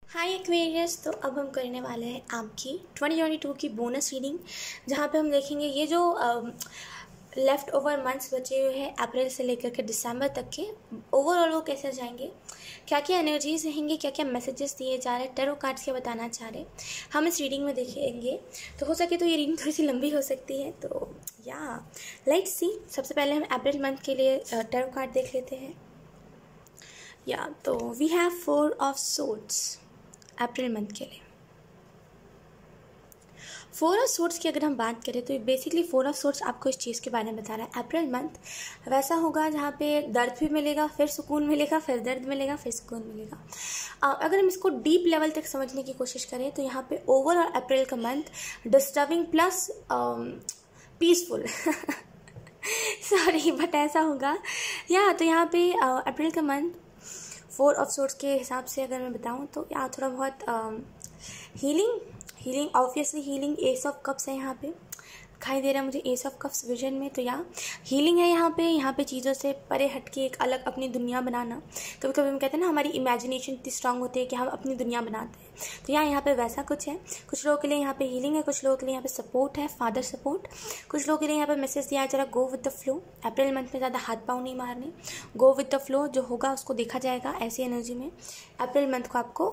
हाय Aquarius. तो अब हम करने वाले हैं आपकी 2022 की बोनस रीडिंग, जहाँ पे हम देखेंगे ये जो लेफ़्ट ओवर मंथ्स बचे हुए हैं अप्रैल से लेकर के दिसंबर तक के ओवरऑल वो कैसे जाएंगे, क्या क्या एनर्जीज रहेंगी, क्या क्या मैसेजेस दिए जा रहे हैं, टैरो कार्ड्स क्या बताना चाह रहे हैं हम इस रीडिंग में देखेंगे। तो हो सके तो ये रीडिंग थोड़ी सी लंबी हो सकती है, तो या लेट्स सी। सबसे पहले हम अप्रैल मंथ के लिए टैरो कार्ड देख लेते हैं। या तो we have 4 of swords April month के लिए। 4 ऑफ सोर्ड्स की अगर हम बात करें तो बेसिकली 4 ऑफ सोर्ड्स आपको इस चीज़ के बारे में बता रहा है अप्रैल मंथ वैसा होगा जहाँ पे दर्द भी मिलेगा, फिर सुकून मिलेगा, फिर दर्द मिलेगा, फिर सुकून मिलेगा। अगर हम इसको डीप लेवल तक समझने की कोशिश करें तो यहाँ पे ओवरऑल अप्रैल का month disturbing plus peaceful sorry but ऐसा होगा। या तो यहाँ पे अप्रैल का मंथ 4 ऑफ सोर्ड्स के हिसाब से अगर मैं बताऊँ तो यहाँ थोड़ा बहुत healing obviously healing. S of cups है यहाँ पे दिखाई दे रहा है मुझे, एस ऑफ कप्स विजन में। तो यहाँ हीलिंग है यहाँ पे चीज़ों से परे हटके एक अलग अपनी दुनिया बनाना। कभी कभी हम कहते हैं ना हमारी इमेजिनेशन इतनी स्ट्रांग होती है कि हम अपनी दुनिया बनाते हैं, तो यहाँ पे वैसा कुछ है। कुछ लोगों के लिए यहाँ पे हीलिंग है, कुछ लोगों के लिए यहाँ पे सपोर्ट है, फादर सपोर्ट। कुछ लोगों के लिए यहाँ पे मैसेज दिया है जरा go with the flow. April month में ज़्यादा हाथ पाँव नहीं मारने, गो विद द फ्लो, जो होगा उसको देखा जाएगा। ऐसी एनर्जी में अप्रैल मंथ को आपको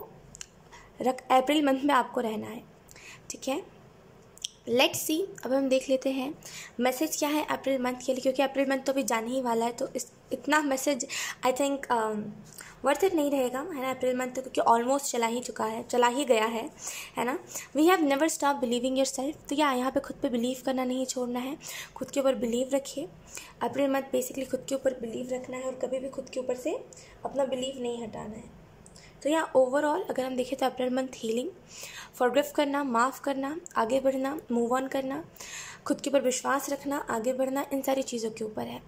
अप्रैल मंथ में आपको रहना है, ठीक है। लेट्स सी, अब हम देख लेते हैं मैसेज क्या है अप्रैल मंथ के लिए, क्योंकि अप्रैल मंथ तो अभी जाने ही वाला है, तो इतना message I think worth it नहीं रहेगा, है ना। अप्रैल मंथ तो क्योंकि ऑलमोस्ट चला ही गया है ना। We have never stop believing yourself. तो यहाँ पे खुद पे बिलीव करना नहीं छोड़ना है, खुद के ऊपर बिलीव रखिए। अप्रैल मंथ बेसिकली खुद के ऊपर बिलीव रखना है और कभी भी खुद के ऊपर से अपना बिलीव नहीं हटाना है। तो यहाँ ओवरऑल अगर हम देखें तो अप्रैल मंथ हीलिंग, फॉरगिव करना, माफ़ करना, आगे बढ़ना, मूव ऑन करना, खुद के ऊपर विश्वास रखना, आगे बढ़ना, इन सारी चीज़ों के ऊपर है,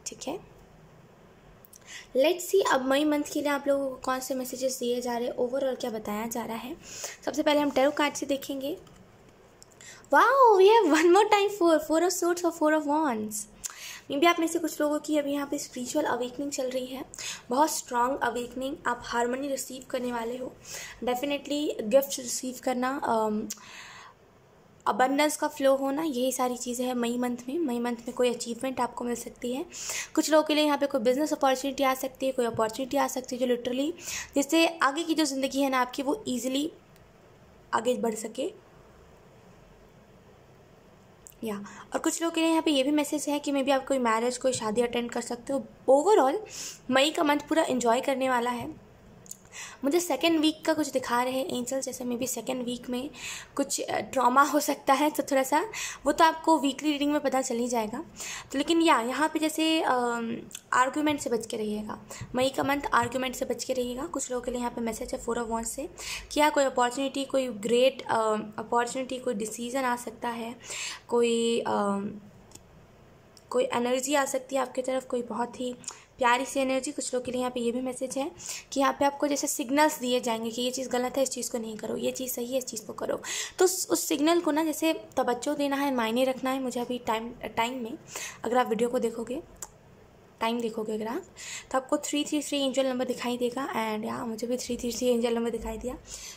ठीक है। लेट्स सी अब मई मंथ के लिए आप लोगों को कौन से मैसेजेस दिए जा रहे हैं, ओवरऑल क्या बताया जा रहा है। सबसे पहले हम टैरो कार्ड से देखेंगे। Wow, we have one more time 4 of swords और 4 ऑफ वॉन्ड्स। मे बी आप में से कुछ लोगों की अभी यहाँ पे स्पिरिचुअल अवेकनिंग चल रही है, बहुत स्ट्रॉन्ग अवेकनिंग। आप हारमोनी रिसीव करने वाले हो, डेफिनेटली गिफ्ट रिसीव करना, अबंडेंस का फ्लो होना, यही सारी चीज़ें हैं मई मंथ में कोई अचीवमेंट आपको मिल सकती है। कुछ लोगों के लिए यहाँ पे कोई बिजनेस अपॉर्चुनिटी आ सकती है, कोई अपॉर्चुनिटी आ सकती है जो लिटरली जिससे आगे की जो ज़िंदगी है ना आपकी वो ईजिली आगे बढ़ सके। या और कुछ लोगों के लिए यहाँ पे ये भी मैसेज है कि मे बी आप कोई मैरिज, कोई शादी अटेंड कर सकते हो। ओवरऑल मई का मंथ पूरा एंजॉय करने वाला है। मुझे सेकेंड वीक का कुछ दिखा रहे हैं एंजल, जैसे मे बी सेकेंड वीक में कुछ ट्रॉमा हो सकता है, तो थोड़ा सा वो तो आपको वीकली रीडिंग में पता चल ही जाएगा। तो लेकिन यहाँ पे जैसे आर्ग्यूमेंट से बच के रहिएगा, मई का मंथ आर्ग्यूमेंट से बच के रहिएगा। कुछ लोगों के लिए यहाँ पे मैसेज है 4 ऑफ वॉन्ड्स से, क्या कोई अपॉर्चुनिटी, कोई ग्रेट अपॉर्चुनिटी, कोई डिसीज़न आ सकता है, कोई एनर्जी आ सकती है आपकी तरफ, कोई बहुत ही प्यारी सी एनर्जी। कुछ लोग के लिए यहाँ पे ये भी मैसेज है कि यहाँ पे आपको जैसे सिग्नल्स दिए जाएंगे कि ये चीज़ गलत है, इस चीज़ को नहीं करो, ये चीज़ सही है, इस चीज़ को करो। तो उस सिग्नल को ना जैसे तवज्जो देना है, मायने रखना है। मुझे अभी टाइम में अगर आप वीडियो को देखोगे, टाइम देखोगे अगर आप, तो आपको 333 एंजल नंबर दिखाई देगा। एंड यहाँ मुझे भी 333 एंजल नंबर दिखाई दिया।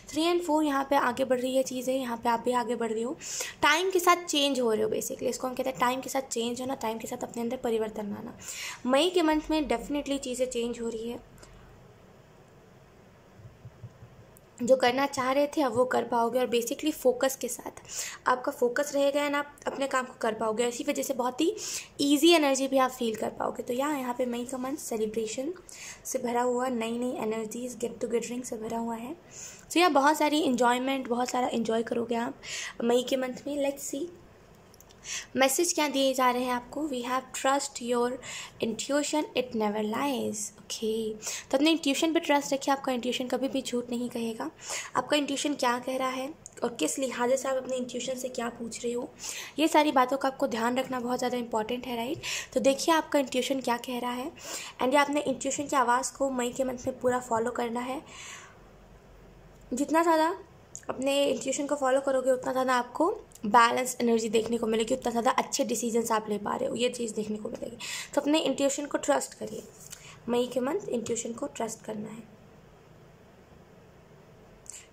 3 और 4 यहाँ पे आगे बढ़ रही है चीज़ें, यहाँ पे आप भी आगे बढ़ रही हो, टाइम के साथ चेंज हो रहे हो। बेसिकली इसको हम कहते हैं टाइम के साथ चेंज होना, टाइम के साथ अपने अंदर परिवर्तन लाना। मई के मंथ में डेफिनेटली चीज़ें चेंज हो रही है, जो करना चाह रहे थे अब वो कर पाओगे, और बेसिकली फोकस के साथ आपका फोकस रहेगा एंड आप अपने काम को कर पाओगे। इसी वजह से बहुत ही इजी एनर्जी भी आप फील कर पाओगे। तो यहाँ पे मई का मंथ सेलिब्रेशन से भरा हुआ, नई नई एनर्जीज, गेट टुगेदरिंग से भरा हुआ है। तो यहाँ बहुत सारी इन्जॉयमेंट, बहुत सारा इन्जॉय करोगे आप मई के मंथ में। लेट्स सी मैसेज क्या दिए जा रहे हैं आपको। We have trust your intuition, it never lies. Okay, तो अपने इंट्यूशन पे ट्रस्ट रखिए, आपका इंट्यूशन कभी भी झूठ नहीं कहेगा। आपका इंट्यूशन क्या कह रहा है और किस लिहाजे से आप अपने इंट्यूशन से क्या पूछ रहे हो, ये सारी बातों का आपको ध्यान रखना बहुत ज़्यादा इंपॉर्टेंट है, राइट। तो देखिए आपका इंट्यूशन क्या कह रहा है एंड ये आपने इंट्यूशन की आवाज़ को मई के मंथ में पूरा फॉलो करना है। जितना ज़्यादा अपने इंट्यूशन को फॉलो करोगे उतना ज़्यादा आपको बैलेंस एनर्जी देखने को मिलेगी, उतना ज़्यादा अच्छे डिसीजंस आप ले पा रहे हो, ये चीज़ देखने को मिलेगी। तो अपने इंट्यूशन को ट्रस्ट करिए, मई के मंथ इंट्यूशन को ट्रस्ट करना है।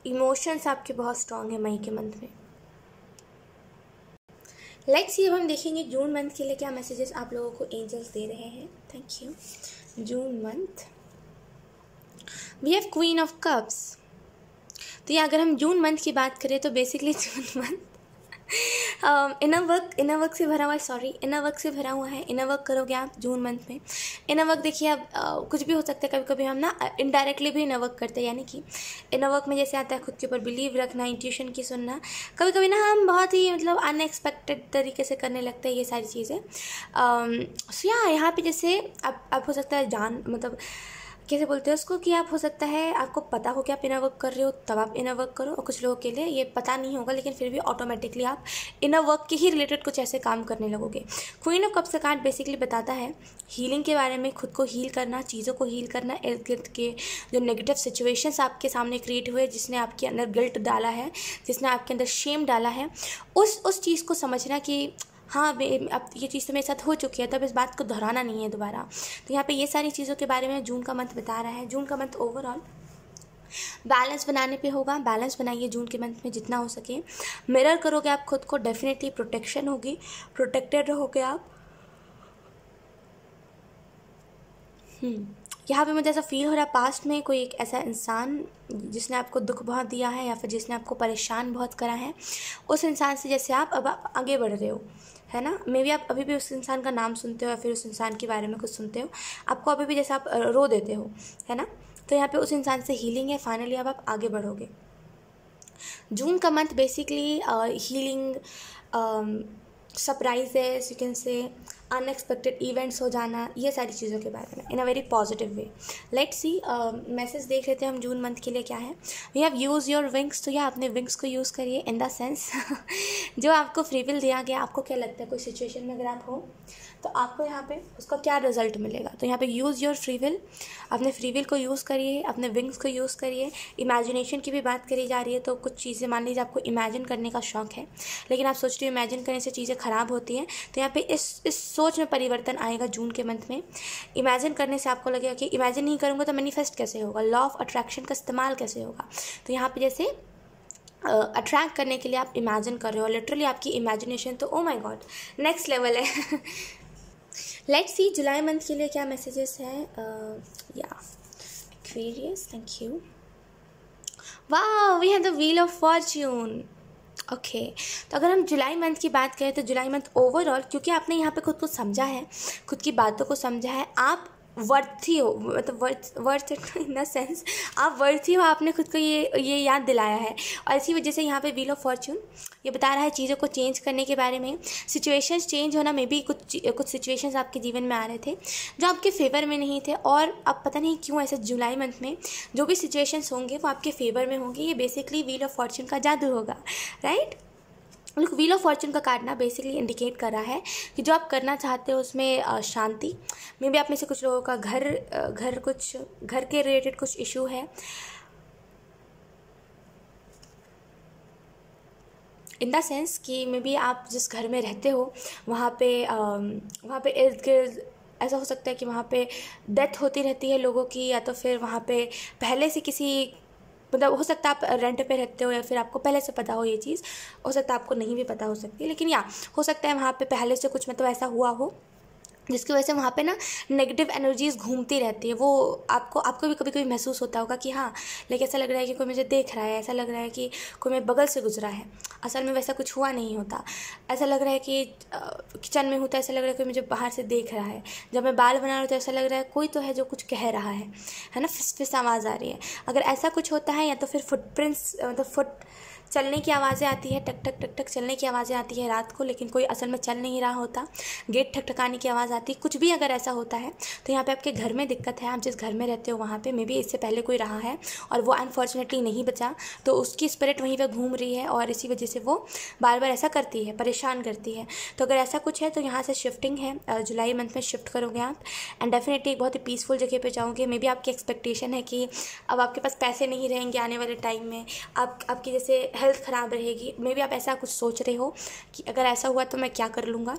इमोशंस आपके बहुत स्ट्रांग है मई के मंथ में। लेट्स सी अब हम देखेंगे जून मंथ के लिए क्या मैसेजेस आप लोगों को एंजल्स दे रहे हैं। Thank you. June month we have queen of cups. तो ये अगर हम जून मंथ की बात करें तो basically June month inner work से भरा हुआ है। इनर वर्क से भरा हुआ है। इनर वर्क करोगे आप जून मंथ में। इनर वर्क देखिए आप कुछ भी हो सकता है। कभी कभी हम ना इनडायरेक्टली भी इनर वर्क करते हैं, यानी कि इनर वर्क में जैसे आता है खुद के ऊपर बिलीव रखना, इंट्यूशन की सुनना। कभी कभी ना हम बहुत ही मतलब अनएक्सपेक्टेड तरीके से करने लगते हैं ये सारी चीज़ें। सो यहाँ पे जैसे अब हो सकता है मतलब कैसे बोलते हैं उसको कि आप हो सकता है आपको पता हो कि आप इनर वर्क कर रहे हो तब आप इनर वर्क करो, और कुछ लोगों के लिए ये पता नहीं होगा लेकिन फिर भी ऑटोमेटिकली आप इनर वर्क के ही रिलेटेड कुछ ऐसे काम करने लगोगे। क्वीन ऑफ कप्स का कार्ड बेसिकली बताता है हीलिंग के बारे में, खुद को हील करना, चीज़ों को हील करना, इर्द गिर्द के जो नेगेटिव सिचुएशंस आपके सामने क्रिएट हुए, जिसने आपके अंदर गिल्ट डाला है, जिसने आपके अंदर शेम डाला है, उस चीज़ को समझना कि हाँ अब ये चीज़ तो मेरे साथ हो चुकी है, तब इस बात को दोहराना नहीं है दोबारा। तो यहाँ पे ये सारी चीज़ों के बारे में जून का मंथ बता रहा है। जून का मंथ ओवरऑल बैलेंस बनाने पे होगा। बैलेंस बनाइए जून के मंथ में जितना हो सके। मिरर करोगे आप खुद को, डेफिनेटली प्रोटेक्शन होगी, प्रोटेक्टेड रहोगे आप। यहाँ पे मुझे ऐसा फील हो रहा है पास्ट में कोई एक ऐसा इंसान जिसने आपको दुख बहुत दिया है या फिर जिसने आपको परेशान बहुत करा है, उस इंसान से जैसे आप आगे बढ़ रहे हो, है ना। मे बी आप अभी भी उस इंसान का नाम सुनते हो या फिर उस इंसान के बारे में कुछ सुनते हो, आपको अभी भी जैसे आप रो देते हो, है ना। तो यहाँ पे उस इंसान से हीलिंग है। फाइनली अब आप आगे बढ़ोगे। जून का month basically healing, surprises, you can say unexpected events हो जाना, ये सारी चीज़ों के बारे में in a very positive way. Let's see message देख लेते हैं हम जून मंथ के लिए क्या है। We have use your wings. तो या अपने विंग्स को यूज़ करिए इन द सेंस जो आपको फ्री विल दिया गया, आपको क्या लगता है कोई सिचुएशन में अगर आप हो तो आपको यहाँ पे उसका क्या रिजल्ट मिलेगा। तो यहाँ पे यूज़ योर फ्री विल, अपने फ्री विल को यूज़ करिए, अपने विंग्स को यूज़ करिए। इमेजिनेशन की भी बात करी जा रही है, तो कुछ चीज़ें मान लीजिए आपको इमेजिन करने का शौक है लेकिन आप सोच रहे हो इमेजिन करने से चीज़ें ख़राब होती हैं, तो यहाँ पे इस सोच में परिवर्तन आएगा जून के मंथ में। इमेजिन करने से आपको लगेगा कि इमेजिन नहीं करूँगा तो मैनिफेस्ट कैसे होगा, लॉ ऑफ अट्रैक्शन का इस्तेमाल कैसे होगा। तो यहाँ पे जैसे अट्रैक्ट करने के लिए आप इमेजिन कर रहे हो, लिटरली आपकी इमेजिनेशन तो oh my god next level है। लेट्स सी जुलाई मंथ के लिए क्या मैसेजेस हैं। Aquarius, thank you. वाह, we have the wheel of fortune. Okay, तो अगर हम जुलाई मंथ की बात करें तो जुलाई मंथ ओवरऑल, क्योंकि आपने यहाँ पे खुद को समझा है, खुद की बातों को समझा है, आप वर्थी हो, मतलब वर्थ इन द सेंस आप वर्थी हो, आपने खुद को ये याद दिलाया है। और इसी वजह से यहाँ पे व्हील ऑफ फॉर्च्यून ये बता रहा है चीज़ों को चेंज करने के बारे में, सिचुएशंस चेंज होना। मे बी कुछ सिचुएशंस आपके जीवन में आ रहे थे जो आपके फेवर में नहीं थे, और अब पता नहीं क्यों ऐसे जुलाई मंथ में जो भी सिचुएशंस होंगे वो आपके फेवर में होंगे। ये बेसिकली व्हील ऑफ फॉर्च्यून का जादू होगा, right. Look, wheel of Fortune का कार्ड ना बेसिकली इंडिकेट कर रहा है कि जो आप करना चाहते हो उसमें शांति। मे बी आप में से कुछ लोगों का घर के रिलेटेड कुछ इशू है, इन द सेंस कि मे बी आप जिस घर में रहते हो वहाँ पे इर्द गिर्द ऐसा हो सकता है कि वहाँ पे डेथ होती रहती है लोगों की, या तो फिर वहाँ पे पहले से किसी मतलब हो सकता है आप रेंट पे रहते हो या फिर आपको पहले से पता हो ये चीज़, हो सकता है आपको नहीं भी पता हो सकती है, लेकिन हो सकता है वहाँ पे पहले से कुछ मतलब ऐसा हुआ हो जिसकी वजह से वहाँ पे ना नेगेटिव एनर्जीज घूमती रहती है। वो आपको भी कभी कभी महसूस होता होगा कि हाँ, लेकिन ऐसा लग रहा है कि कोई मुझे देख रहा है, ऐसा लग रहा है कि कोई मेरे बगल से गुजरा है। असल में वैसा कुछ हुआ नहीं होता। ऐसा लग रहा है कि किचन में होता है, ऐसा लग रहा है कोई मुझे बाहर से देख रहा है। जब मैं बाल बना रहा हूँ तो ऐसा लग रहा है कोई तो है जो कुछ कह रहा है ना, फिस आवाज़ आ रही है। अगर ऐसा कुछ होता है, या तो फिर फुटप्रिंट्स मतलब चलने की आवाज़ें आती है, टक टक टक टक चलने की आवाज़ें आती है रात को, लेकिन कोई असल में चल नहीं रहा होता, गेट ठकठकाने की आवाज़ आती है, कुछ भी अगर ऐसा होता है तो यहाँ पे आपके घर में दिक्कत है। आप जिस घर में रहते हो वहाँ पे मे बी इससे पहले कोई रहा है और वो अनफॉर्चुनेटली नहीं बचा, तो उसकी स्पिरिट वहीं पर घूम रही है और इसी वजह से वो बार बार ऐसा करती है, परेशान करती है। तो अगर ऐसा कुछ है तो यहाँ से शिफ्टिंग है, जुलाई मंथ में शिफ्ट करोगे आप, एंड डेफिनेटली एक बहुत ही पीसफुल जगह पर जाओगे। मे बी आपकी एक्सपेक्टेशन है कि अब आपके पास पैसे नहीं रहेंगे आने वाले टाइम में, आपकी जैसे हेल्थ ख़राब रहेगी। मे बी आप ऐसा कुछ सोच रहे हो कि अगर ऐसा हुआ तो मैं क्या कर लूँगा,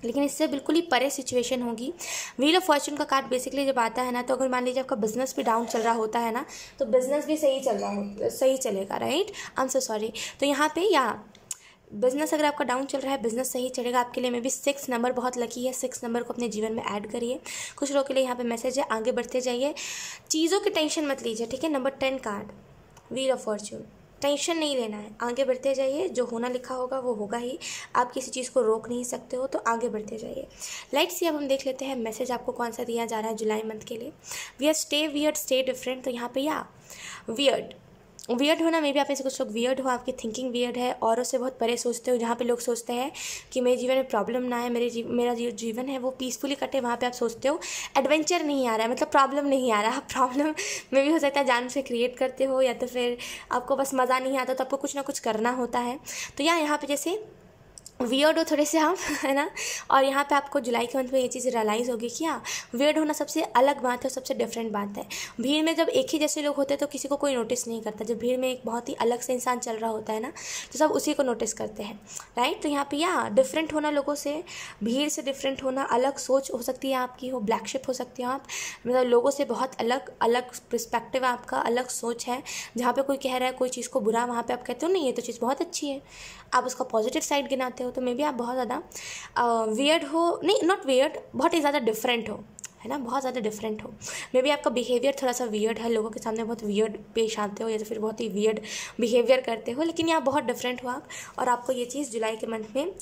लेकिन इससे बिल्कुल ही परे सिचुएशन होगी। व्हील ऑफ फॉर्चून का कार्ड बेसिकली जब आता है ना, तो अगर मान लीजिए आपका बिजनेस भी डाउन चल रहा होता है ना, तो बिजनेस भी सही चलेगा, right. I am so sorry. तो यहाँ पे या बिजनेस अगर आपका डाउन चल रहा है, बिजनेस सही चलेगा आपके लिए। मे बी 6 नंबर बहुत लकी है, 6 नंबर को अपने जीवन में ऐड करिए। कुछ लोगों के लिए यहाँ पे मैसेज है, आगे बढ़ते जाइए, चीज़ों की टेंशन मत लीजिए, ठीक है। Number 10 card, wheel of Fortune, tension नहीं लेना है, आगे बढ़ते जाइए, जो होना लिखा होगा वो होगा ही, आप किसी चीज़ को रोक नहीं सकते हो, तो आगे बढ़ते जाइए। लेट्स सी, अब हम देख लेते हैं मैसेज आपको कौन सा दिया जा रहा है जुलाई मंथ के लिए। We are stay weird stay different. तो यहाँ पे या वियर्ड होना, मे बी आप में से कुछ लोग वियर्ड हो, आपकी थिंकिंग वियर्ड है, औरों से बहुत परे सोचते हो। जहाँ पे लोग सोचते हैं कि मेरे जीवन में प्रॉब्लम ना है, मेरा जीवन है वो पीसफुली कटे, वहाँ पे आप सोचते हो एडवेंचर नहीं आ रहा है, मतलब प्रॉब्लम नहीं आ रहा। प्रॉब्लम में भी हो सकता है जान से क्रिएट करते हो, या तो फिर आपको बस मज़ा नहीं आता, तो आपको कुछ ना कुछ करना होता है। तो यहाँ पे जैसे वियर्ड हो थोड़े से आप, है ना। और यहाँ पे आपको जुलाई के मंथ में ये चीज़ रियलाइज़ होगी कि हाँ, वियर्ड होना सबसे अलग बात है, सबसे डिफरेंट बात है। भीड़ में जब एक ही जैसे लोग होते हैं तो किसी को कोई नोटिस नहीं करता। जब भीड़ में एक बहुत ही अलग से इंसान चल रहा होता है ना, तो सब उसी को नोटिस करते हैं, राइट। तो यहाँ पे या डिफरेंट होना, लोगों से, भीड़ से डिफरेंट होना, अलग सोच हो सकती है आपकी, हो ब्लैक शिप हो सकती है आप, मतलब लोगों से बहुत अलग पर्सपेक्टिव आपका, अलग सोच है। जहाँ पे कोई कह रहा है कोई चीज़ को बुरा, वहाँ पे आप कहते हो नहीं ये तो चीज़ बहुत अच्छी है, आप उसका पॉजिटिव साइड गिनाते हो। तो मे बी आप बहुत ज़्यादा वियर्ड हो, नहीं नॉट वियर्ड, बहुत ही ज़्यादा डिफरेंट हो, है ना, बहुत ज़्यादा डिफरेंट हो। मे बी आपका बिहेवियर थोड़ा सा वियर्ड है, लोगों के सामने बहुत वियर्ड पेश आते हो, या तो फिर बहुत ही वियर्ड बिहेवियर करते हो, लेकिन यहाँ बहुत डिफरेंट हो आप। और आपको ये चीज़ जुलाई के मंथ में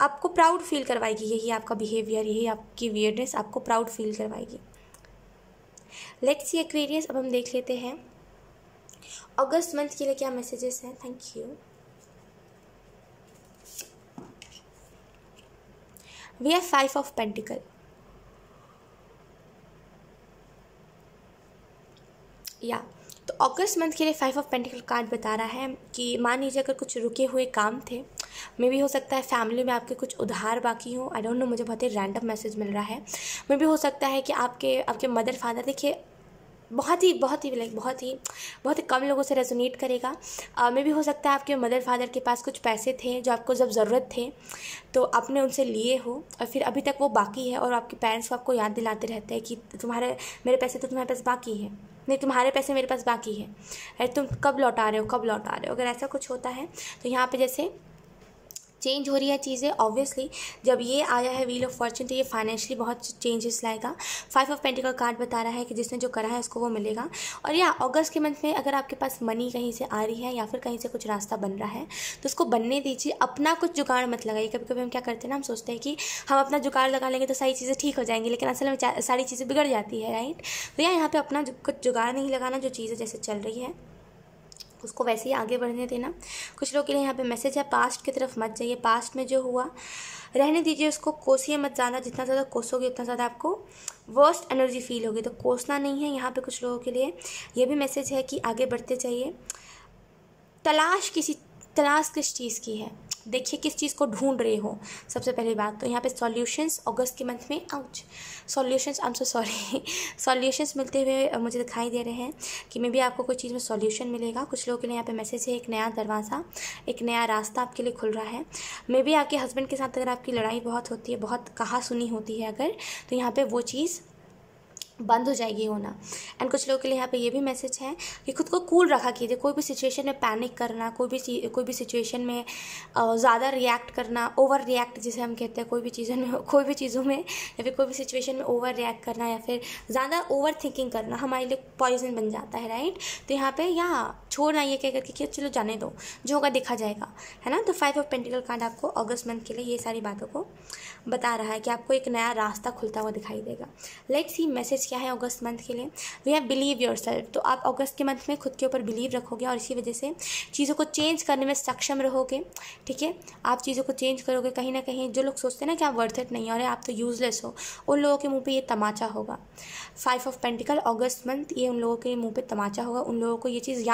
आपको प्राउड फील करवाएगी, यही आपका बिहेवियर, यही आपकी वियर्डनेस आपको प्राउड फील करवाएगी। लेट्स सी एक्वेरियस, अब हम देख लेते हैं अगस्त मंथ के लिए क्या मैसेजेस हैं। Thank you. We have 5 of pentacle. या तो अगस्त मंथ के लिए 5 ऑफ पेंटिकल कार्ड बता रहा है कि मान लीजिए अगर कुछ रुके हुए काम थे, मे भी हो सकता है फैमिली में आपके कुछ उधार बाकी हो, आई डोंट नो, मुझे बहुत ही रैंडम मैसेज मिल रहा है। मे भी हो सकता है कि आपके मदर फादर, देखिए बहुत ही कम लोगों से रेजोनेट करेगा। मे भी हो सकता है आपके मदर फादर के पास कुछ पैसे थे जो आपको जब ज़रूरत थे तो आपने उनसे लिए हो, और फिर अभी तक वो बाकी है, और आपके पेरेंट्स को आपको याद दिलाते रहते हैं कि मेरे पैसे तो तुम्हारे पास बाकी है, नहीं तुम्हारे पैसे मेरे पास बाकी है, तुम कब लौटा रहे हो। अगर ऐसा कुछ होता है तो यहाँ पे जैसे चेंज हो रही है चीज़ें। ऑब्वियसली जब ये आया है व्हील ऑफ फॉर्चून, तो ये फाइनेंशियली बहुत चेंजेस लाएगा। 5 ऑफ पेंटिकल कार्ड बता रहा है कि जिसने जो करा है उसको वो मिलेगा। और या अगस्त के मंथ में अगर आपके पास मनी कहीं से आ रही है, या फिर कहीं से कुछ रास्ता बन रहा है, तो उसको बनने दीजिए, अपना कुछ जुगाड़ मत लगाइए। कभी कभी हम क्या करते हैं ना, हम सोचते हैं कि हम अपना जुगाड़ लगा लेंगे तो सारी चीज़ें ठीक हो जाएंगी, लेकिन असल में सारी चीज़ें बिगड़ जाती है, राइट। तो यहाँ पे अपना कुछ जुगाड़ नहीं लगाना, जो चीज़ें जैसे चल रही है उसको वैसे ही आगे बढ़ने देना। कुछ लोग के लिए यहाँ पे मैसेज है, पास्ट की तरफ मत जाइए, पास्ट में जो हुआ रहने दीजिए, उसको कोसिए मत जाना। जितना ज़्यादा कोसोगे उतना ज़्यादा आपको वर्स्ट एनर्जी फील होगी, तो कोसना नहीं है। यहाँ पे कुछ लोगों के लिए ये भी मैसेज है कि आगे बढ़ते जाइए। तलाश किस चीज़ की है, देखिए किस चीज़ को ढूंढ रहे हो, सबसे पहली बात। तो यहाँ पे सॉल्यूशंस अगस्त के मंथ में सॉल्यूशंस मिलते हुए मुझे दिखाई दे रहे हैं कि मे भी आपको कोई चीज़ में सॉल्यूशन मिलेगा। कुछ लोगों के लिए यहाँ पे मैसेज है, एक नया दरवाज़ा, एक नया रास्ता आपके लिए खुल रहा है। मे भी आपके हस्बैंड के साथ अगर आपकी लड़ाई बहुत होती है, बहुत कहा सुनी होती है अगर, तो यहाँ पर वो चीज़ बंद हो जाएगी होना। एंड कुछ लोगों के लिए यहाँ पे ये भी मैसेज है कि खुद को कूल रखा कीजिए। कोई भी सिचुएशन में पैनिक करना, कोई भी सिचुएशन में ज़्यादा रिएक्ट करना, ओवर रिएक्ट जिसे हम कहते हैं, कोई भी चीज़ों में या फिर कोई भी सिचुएशन में ओवर रिएक्ट करना या फिर ज़्यादा ओवर थिंकिंग करना हमारे लिए पॉइजन बन जाता है, राइट। तो यहाँ पे छोड़ना, ये कह करके कि चलो जाने दो, जो होगा देखा जाएगा, है ना। तो 5 ऑफ पेंटिकल कार्ड आपको अगस्त मंथ के लिए ये सारी बातों को बता रहा है कि आपको एक नया रास्ता खुलता हुआ दिखाई देगा। लेट्स सी मैसेज क्या है अगस्त मंथ के लिए। We have believe yourself. तो आप अगस्त के मंथ में खुद के ऊपर बिलीव रखोगे और इसी वजह से चीज़ों को चेंज करने में सक्षम रहोगे, ठीक है। आप चीज़ों को चेंज करोगे। कहीं ना कहीं जो लोग सोचते हैं ना कि आप वर्थ इट नहीं हो, अरे आप तो यूजलेस हो, उन लोगों के मुंह पे ये तमाचा होगा। 5 ऑफ पेंटिकल अगस्त मंथ, ये उन लोगों के मुंह पे तमाचा होगा। उन लोगों को ये चीज़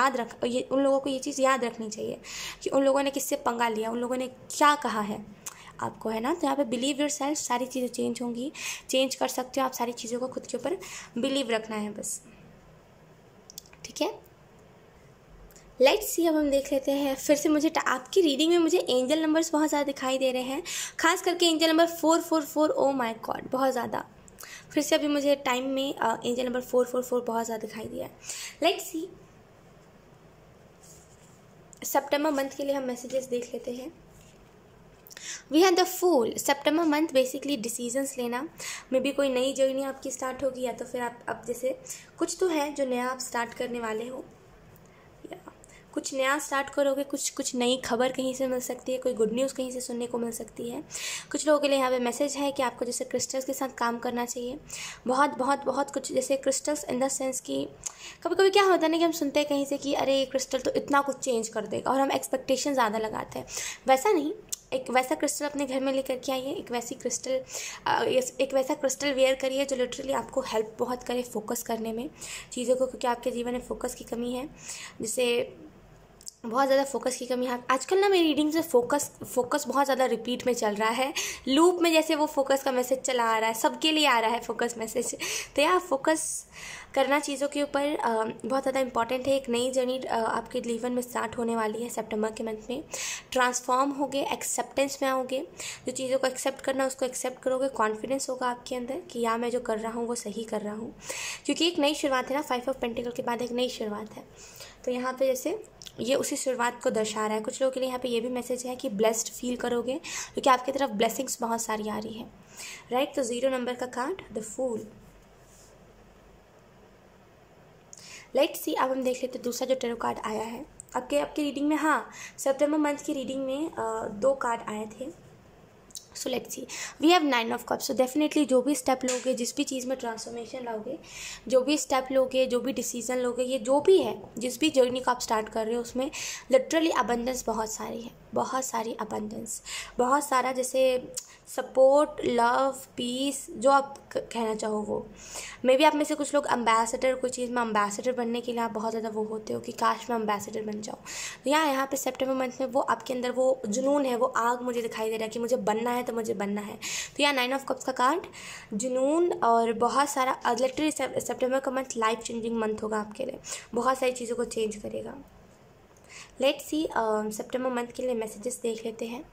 याद रखनी चाहिए कि उन लोगों ने किससे पंगा लिया, उन लोगों ने क्या कहा है आपको, है ना। तो यहाँ पे बिलीव योरसेल्फ, सारी चीज़ें चेंज होंगी, चेंज कर सकते हो आप सारी चीज़ों को, खुद के ऊपर बिलीव रखना है बस, ठीक है। लेट्स सी, अब हम देख लेते हैं फिर से। मुझे आपकी रीडिंग में मुझे एंजल नंबर्स बहुत ज़्यादा दिखाई दे रहे हैं, खास करके angel number 444। O my God, बहुत ज़्यादा। फिर से अभी मुझे टाइम में एंजल नंबर 444 बहुत ज़्यादा दिखाई दिया है। लेट्स सी, सितंबर मंथ के लिए हम मैसेजेस देख लेते हैं। We have the fool. सितंबर मंथ बेसिकली डिसीजंस लेना, मे बी कोई नई जर्नी आपकी स्टार्ट होगी, या तो फिर आप अब जैसे कुछ तो है जो नया आप स्टार्ट करने वाले हो, या कुछ नया स्टार्ट करोगे, कुछ नई खबर कहीं से मिल सकती है, कोई गुड न्यूज़ कहीं से सुनने को मिल सकती है। कुछ लोगों के लिए यहाँ पे मैसेज है कि आपको जैसे क्रिस्टल्स के साथ काम करना चाहिए। बहुत बहुत बहुत कुछ, जैसे क्रिस्टल्स इन द सेंस कि कभी कभी क्या होता है ना कि हम सुनते हैं कहीं से कि अरे ये क्रिस्टल तो इतना कुछ चेंज कर देगा, और हम एक्सपेक्टेशन ज़्यादा लगाते हैं। वैसा नहीं, एक वैसा क्रिस्टल अपने घर में लेकर के आइए, एक वैसा क्रिस्टल वेयर करिए जो लिटरली आपको हेल्प बहुत करे फोकस करने में चीज़ों को, क्योंकि आपके जीवन में फोकस की कमी है। जैसे बहुत ज़्यादा फोकस की कमी है आजकल ना। मेरी रीडिंग से फोकस बहुत ज़्यादा रिपीट में चल रहा है, लूप में जैसे वो फोकस का मैसेज चला आ रहा है, सबके लिए आ रहा है फोकस मैसेज। तो यार फोकस करना चीज़ों के ऊपर बहुत ज़्यादा इंपॉर्टेंट है। एक नई जर्नी आपके जीवन में स्टार्ट होने वाली है सितंबर के मंथ में। ट्रांसफॉर्म होगे, एक्सेप्टेंस में आओगे, जो चीज़ों को एक्सेप्ट करना उसको एक्सेप्ट करोगे। कॉन्फिडेंस होगा आपके अंदर कि या मैं जो कर रहा हूँ वो सही कर रहा हूँ, क्योंकि एक नई शुरुआत है ना। 5 ऑफ पेंटिकल के बाद एक नई शुरुआत है, तो यहाँ पे जैसे ये उसी शुरुआत को दर्शा रहा है। कुछ लोगों के लिए यहाँ पे ये भी मैसेज है कि ब्लेस्ड फील करोगे, क्योंकि आपकी तरफ ब्लेसिंग्स बहुत सारी आ रही है, राइट। तो 0 नंबर का card, the fool. Let's see, अब हम देख लेते हैं दूसरा जो टेरो कार्ड आया है आपके रीडिंग में। हाँ, सितंबर मंथ की रीडिंग में 2 कार्ड आए थे। So let's see, we have 9 of cups. So definitely जो भी स्टेप लोगे, जिस भी चीज़ में ट्रांसफॉर्मेशन लाओगे, जो भी स्टेप लोगे, जो भी डिसीजन लोगे, ये जो भी है, जिस भी जर्नी को आप स्टार्ट कर रहे हो, उसमें लिटरली अबंडेंस बहुत सारी है, बहुत सारी अबंडेंस, बहुत सारा जैसे सपोर्ट, लव, पीस, जो आप कहना चाहो वो। मे बी आप में से कुछ लोग अम्बेसडर, कोई चीज़ में अम्बेसडर बनने के लिए आप बहुत ज़्यादा वो होते हो कि काश मैं अम्बेसडर बन जाऊँ। तो यहाँ पे सितंबर मंथ में वो आपके अंदर वो जुनून है, वो आग मुझे दिखाई दे रहा है कि मुझे बनना है तो मुझे बनना है। तो यहाँ 9 ऑफ कप्स का कार्ड, जुनून और बहुत सारा। लिटरली सितंबर का मंथ लाइफ चेंजिंग मंथ होगा आपके लिए, बहुत सारी चीज़ों को चेंज करेगा। लेट्स सी, सितंबर मंथ के लिए मैसेजेस देख लेते हैं।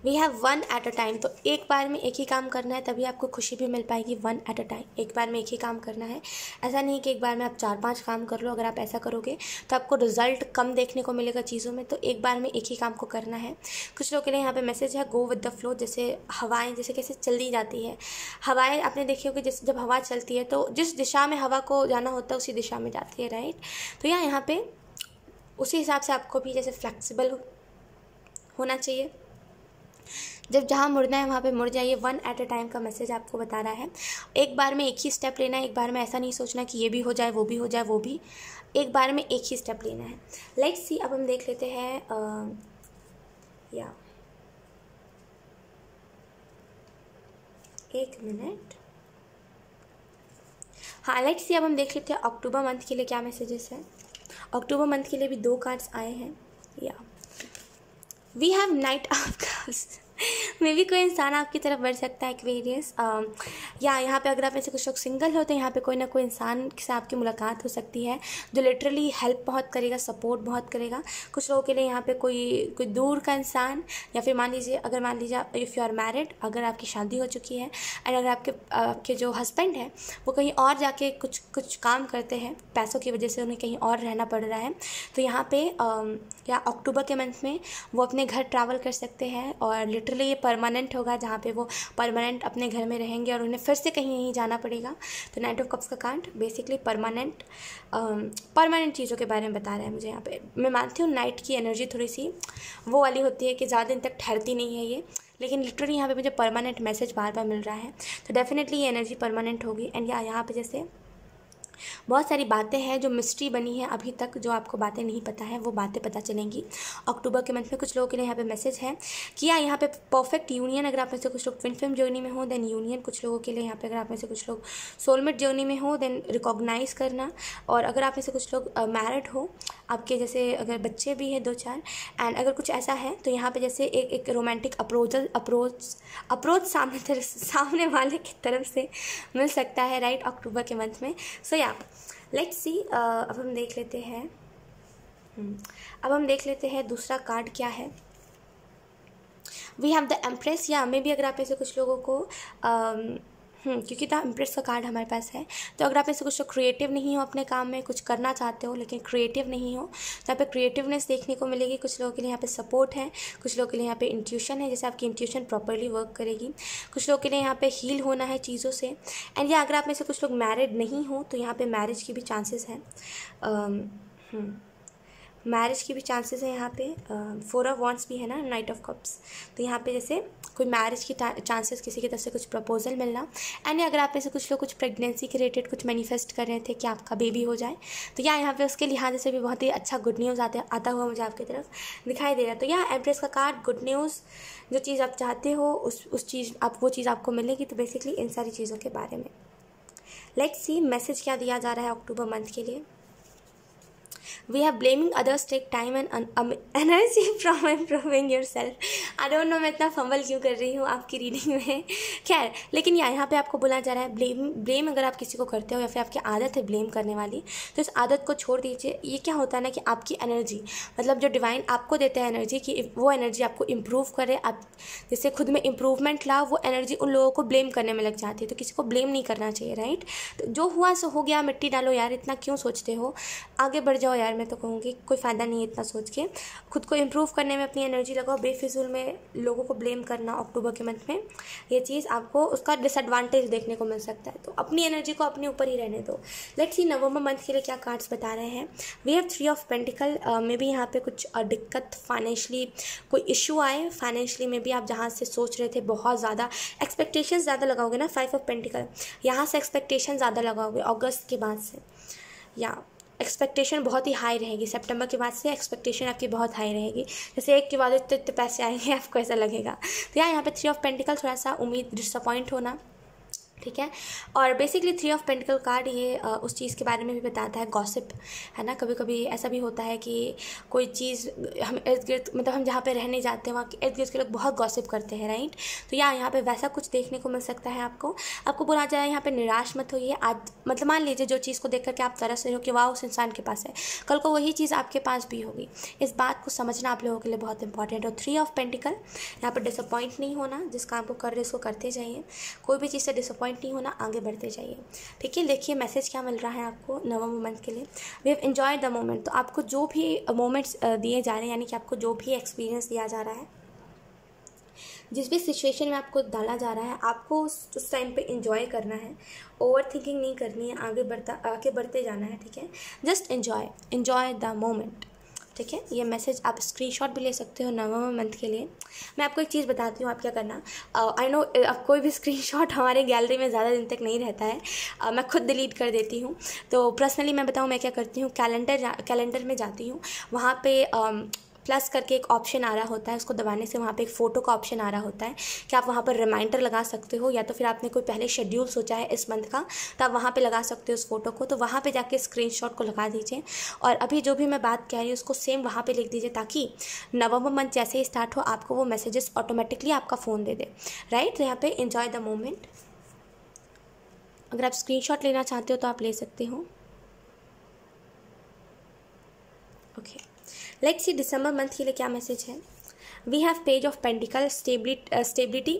We have 1 at a time. तो एक बार में एक ही काम करना है, तभी आपको खुशी भी मिल पाएगी। 1 एट अ टाइम, एक बार में एक ही काम करना है। ऐसा नहीं कि एक बार में आप 4-5 काम कर लो। अगर आप ऐसा करोगे तो आपको रिजल्ट कम देखने को मिलेगा चीज़ों में। तो एक बार में एक ही काम को करना है। कुछ लोगों के लिए यहाँ पे मैसेज है, गो विद द फ्लो। जैसे हवाएं जैसे कैसे चली जाती है, हवाएं आपने देखी होगी, जैसे जब हवा चलती है तो जिस दिशा में हवा को जाना होता है उसी दिशा में जाती है, राइट। तो यहाँ पे उसी हिसाब से आपको भी जैसे फ्लेक्सिबल होना चाहिए। जब जहाँ मुड़ना है वहाँ पे मुड़ जाइए। 1 एट अ टाइम का मैसेज आपको बता रहा है। एक बार में एक ही स्टेप लेना है, एक बार में ऐसा नहीं सोचना कि ये भी हो जाए, वो भी हो जाए, वो भी। एक बार में एक ही स्टेप लेना है। लेट्स सी, अब हम देख लेते हैं एक मिनट। हाँ, लेट्स सी, अब हम देख लेते हैं अक्टूबर मंथ के लिए क्या मैसेजेस हैं। अक्टूबर मंथ के लिए भी 2 कार्ड्स आए हैं। We have knight of cups. Maybe कोई इंसान आपकी तरफ बढ़ सकता है, एक्वेरियस। या यहाँ पे अगर आप ऐसे कुछ लोग सिंगल हो तो यहाँ पे कोई ना कोई इंसान से आपकी मुलाकात हो सकती है जो लिटरली हेल्प बहुत करेगा, सपोर्ट बहुत करेगा। कुछ लोगों के लिए यहाँ पे कोई दूर का इंसान, या फिर मान लीजिए इफ़ यू आर मैरिड, अगर आपकी शादी हो चुकी है, एंड अगर आपके जो हस्बैंड है वो कहीं और जाके कुछ काम करते हैं, पैसों की वजह से उन्हें कहीं और रहना पड़ रहा है, तो यहाँ पे या अक्टूबर के मंथ में वो अपने घर ट्रैवल कर सकते हैं। और लिटरली ये परमानेंट होगा, जहाँ पे वो परमानेंट अपने घर में रहेंगे और उन्हें फिर से कहीं नहीं जाना पड़ेगा। तो 9 ऑफ कप्स का कार्ड बेसिकली परमानेंट चीज़ों के बारे में बता रहा है मुझे। यहाँ पे मैं मानती हूँ नाइट की एनर्जी थोड़ी सी वो वाली होती है कि ज़्यादा दिन तक ठहरती नहीं है ये, लेकिन लिटरली यहाँ पे मुझे परमानेंट मैसेज बार बार मिल रहा है। तो डेफिनेटली ये एनर्जी परमानेंट होगी। एंड यहाँ पे जैसे बहुत सारी बातें हैं जो मिस्ट्री बनी है अभी तक, जो आपको बातें नहीं पता है वो बातें पता चलेंगी अक्टूबर के मंथ में। कुछ लोगों के लिए यहाँ पे मैसेज है कि यहाँ पे परफेक्ट यूनियन, अगर आप में से कुछ लोग ट्विन फ्लेम जर्नी में हो देन यूनियन। कुछ लोगों के लिए यहाँ पे अगर आप में से कुछ लोग सोलमेट जर्नी में हो देन रिकॉग्नाइज करना। और अगर आप में से कुछ लोग मैरिड हो, आपके जैसे अगर बच्चे भी हैं 2-4, एंड अगर कुछ ऐसा है तो यहाँ पे जैसे एक रोमांटिक अप्रोच सामने वाले की तरफ से मिल सकता है, राइट, अक्टूबर के मंथ में। सो या या लेट्स सी, अब हम देख लेते हैं अब हम देख लेते हैं दूसरा कार्ड क्या है। वी हैव द एम्प्रेस, या मे भी अगर आप में से कुछ लोगों को क्योंकि द एम्प्रेस का कार्ड हमारे पास है, तो अगर आप में से कुछ लोग क्रिएटिव नहीं हो, अपने काम में कुछ करना चाहते हो लेकिन क्रिएटिव नहीं हो, तो यहाँ पे क्रिएटिवनेस देखने को मिलेगी। कुछ लोगों के लिए यहाँ पे सपोर्ट है, कुछ लोगों के लिए यहाँ पे इंट्यूशन है, जैसे आपकी इंट्यूशन प्रॉपरली वर्क करेगी। कुछ लोगों के लिए यहाँ पे हील होना है चीज़ों से। एंड या अगर आप में से कुछ लोग मैरिड नहीं हो, तो यहाँ पे मैरिज की भी चांसेस हैं, मैरिज की भी चांसेस है यहाँ पे। 4 ऑफ वॉन्ड्स भी है ना, नाइट ऑफ कप्स, तो यहाँ पे जैसे कोई मैरिज की चांसेस, किसी की तरफ से कुछ प्रपोजल मिलना। एंड अगर आप में से कुछ लोग कुछ प्रेगनेंसी के रिलेटेड कुछ मैनिफेस्ट कर रहे थे कि आपका बेबी हो जाए, तो यहाँ पे उसके लिहाज से भी बहुत ही अच्छा गुड न्यूज़ आता हुआ मुझे आपकी तरफ दिखाई दे रहा है। तो यहाँ एम्प्रेस का कार्ड, गुड न्यूज़, जो चीज़ आप चाहते हो उस चीज़ वो चीज़ आपको मिलेगी। तो बेसिकली इन सारी चीज़ों के बारे में लेट्स सी मैसेज क्या दिया जा रहा है अक्टूबर मंथ के लिए। We have blaming others take time and energy from improving yourself. I don't know मैं इतना फंबल क्यों कर रही हूँ आपकी रीडिंग में। खैर, लेकिन यहाँ पे आपको बोला जा रहा है ब्लेम अगर आप किसी को करते हो या फिर आपकी आदत है ब्लेम करने वाली, तो इस आदत को छोड़ दीजिए। ये क्या होता है ना कि आपकी एनर्जी, मतलब जो डिवाइन आपको देता है एनर्जी, कि वो एनर्जी आपको इम्प्रूव करे, आप जैसे खुद में इम्प्रूवमेंट लाओ, वो एनर्जी उन लोगों को ब्लेम करने में लग जाती है। तो किसी को ब्लेम नहीं करना चाहिए, राइट। तो जो हुआ सो हो गया, मिट्टी डालो यार, इतना क्यों सोचते हो, आगे बढ़ जाओ यार। मैं तो कहूँगी कोई फ़ायदा नहीं है इतना सोच के, खुद को इम्प्रूव करने में अपनी एनर्जी लगाओ। बेफिजूल में लोगों को ब्लेम करना अक्टूबर के मंथ में, ये चीज़ आपको उसका डिसएडवांटेज देखने को मिल सकता है। तो अपनी एनर्जी को अपने ऊपर ही रहने दो। लेट्स सी नवंबर मंथ के लिए क्या कार्ड्स बता रहे हैं। वी हैव 3 ऑफ पेंटिकल, में भी यहाँ पे कुछ दिक्कत, फाइनेंशियली कोई इशू आए, फाइनेंशियली में भी आप जहाँ से सोच रहे थे बहुत ज़्यादा एक्सपेक्टेशंस ज़्यादा लगाओगे ना। 5 ऑफ पेंटिकल, यहाँ से एक्सपेक्टेशन ज़्यादा लगाओगे अगस्त के बाद से, या एक्सपेक्टेशन बहुत ही हाई रहेगी। सितंबर के बाद से एक्सपेक्टेशन आपकी बहुत हाई रहेगी, जैसे एक के बाद इतने पैसे आएंगे, आपको ऐसा लगेगा। तो यहाँ पे 3 ऑफ पेंटिकल, थोड़ा सा उम्मीद, डिसअपॉइंट होना, ठीक है। और बेसिकली 3 ऑफ पेंटिकल कार्ड ये उस चीज़ के बारे में भी बताता है, गॉसिप, है ना। कभी कभी ऐसा भी होता है कि कोई चीज़ हम इर्द गिर्द, मतलब हम जहाँ पे रहने जाते हैं वहाँ के इर्द गिर्द के लोग बहुत गॉसिप करते हैं, राइट। तो यहाँ पे वैसा कुछ देखने को मिल सकता है आपको बोला जाए यहाँ पे निराश मत होइए। आज मतलब मान लीजिए जो चीज़ को देख करके आप तरस रहे हो कि वाह उस इंसान के पास है, कल को वही चीज़ आपके पास भी होगी। इस बात को समझना आप लोगों के लिए बहुत इंपॉर्टेंट है। और 3 ऑफ पेंटिकल, यहाँ पर डिसअपॉइंट नहीं होना, जिस काम को कर रहे हो उसको करते जाइए, कोई भी चीज़ से डिसअपॉइंट नहीं होना, आगे बढ़ते जाइए, ठीक है। देखिए मैसेज क्या मिल रहा है आपको नवंबर मंथ के लिए। We have enjoy the moment, तो आपको जो भी मोमेंट्स दिए जा रहे हैं, यानी कि आपको जो भी एक्सपीरियंस दिया जा रहा है, जिस भी सिचुएशन में आपको डाला जा रहा है, आपको उस टाइम पे एंजॉय करना है, ओवर थिंकिंग नहीं करनी है, आगे बढ़ते जाना है, ठीक है। जस्ट एंजॉय द मोमेंट, ठीक है। ये मैसेज आप स्क्रीनशॉट भी ले सकते हो नवंबर मंथ के लिए। मैं आपको एक चीज़ बताती हूँ आप क्या करना। आई नो अब कोई भी स्क्रीनशॉट हमारे गैलरी में ज़्यादा दिन तक नहीं रहता है, मैं खुद डिलीट कर देती हूँ। तो पर्सनली मैं बताऊँ मैं क्या करती हूँ, कैलेंडर में जाती हूँ, वहाँ पे प्लस करके एक ऑप्शन आ रहा होता है, उसको दबाने से वहाँ पे एक फ़ोटो का ऑप्शन आ रहा होता है कि आप वहाँ पर रिमाइंडर लगा सकते हो, या तो फिर आपने कोई पहले शेड्यूल सोचा है इस मंथ का, तो आप वहाँ पे लगा सकते हो उस फोटो को। तो वहाँ पे जाके स्क्रीनशॉट को लगा दीजिए, और अभी जो भी मैं बात कह रही हूँ उसको सेम वहाँ पे लिख दीजिए, ताकि नवंबर मंथ जैसे ही स्टार्ट हो आपको वो मैसेजेस ऑटोमेटिकली आपका फ़ोन दे दे, राइट। तो यहाँ पे एंजॉय द मोमेंट, अगर आप स्क्रीनशॉट लेना चाहते हो तो आप ले सकते हो, ओके। लेट्स सी दिसंबर मंथ के लिए क्या मैसेज है। We have page of pentacle, stability,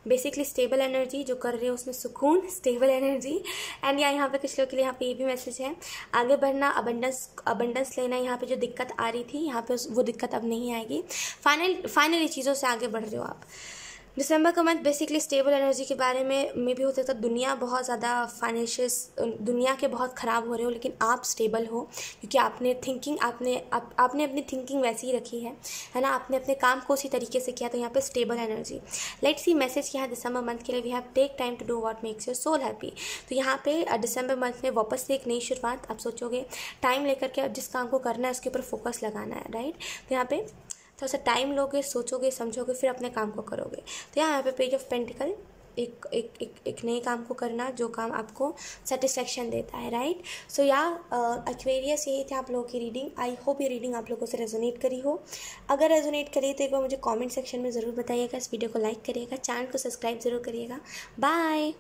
basically stable energy, जो कर रहे हो उसमें सुकून, स्टेबल एनर्जी। एंड यहाँ पे कुछ लोग के लिए यहाँ पे ये भी मैसेज है, आगे बढ़ना, अबंडेंस लेना। यहाँ पे जो दिक्कत आ रही थी यहाँ पे वो दिक्कत अब नहीं आएगी, फाइनली चीज़ों से आगे बढ़ रहे हो आप। दिसंबर का मंथ बेसिकली स्टेबल एनर्जी के बारे में भी हो सकता है। दुनिया बहुत ज़्यादा फाइनेंशियस, दुनिया के बहुत ख़राब हो रहे हो, लेकिन आप स्टेबल हो, क्योंकि आपने अपनी थिंकिंग वैसी ही रखी है ना, आपने अपने काम को उसी तरीके से किया। तो यहाँ पे stable energy. Let's see message क्या है दिसंबर मंथ के लिए। We have take time to do what makes your soul happy. तो यहाँ पे दिसंबर मंथ में वापस से एक नई शुरुआत, आप सोचोगे टाइम लेकर के जिस काम को करना है उसके ऊपर फोकस लगाना है, राइट। तो यहाँ पे थोड़ा सा टाइम लोगे, सोचोगे, समझोगे, फिर अपने काम को करोगे। तो यहाँ पे पेज ऑफ पेंटिकल, एक नए काम को करना जो काम आपको सेटिस्फेक्शन देता है, राइट। सो या एक्वेरियस, यही थी आप लोगों की रीडिंग। आई होप ये रीडिंग आप लोगों से रेजोनेट करी हो। अगर रेजोनेट करी तो एक बार मुझे कमेंट सेक्शन में ज़रूर बताइएगा, इस वीडियो को लाइक करिएगा, चैनल को सब्सक्राइब ज़रूर करिएगा। बाय।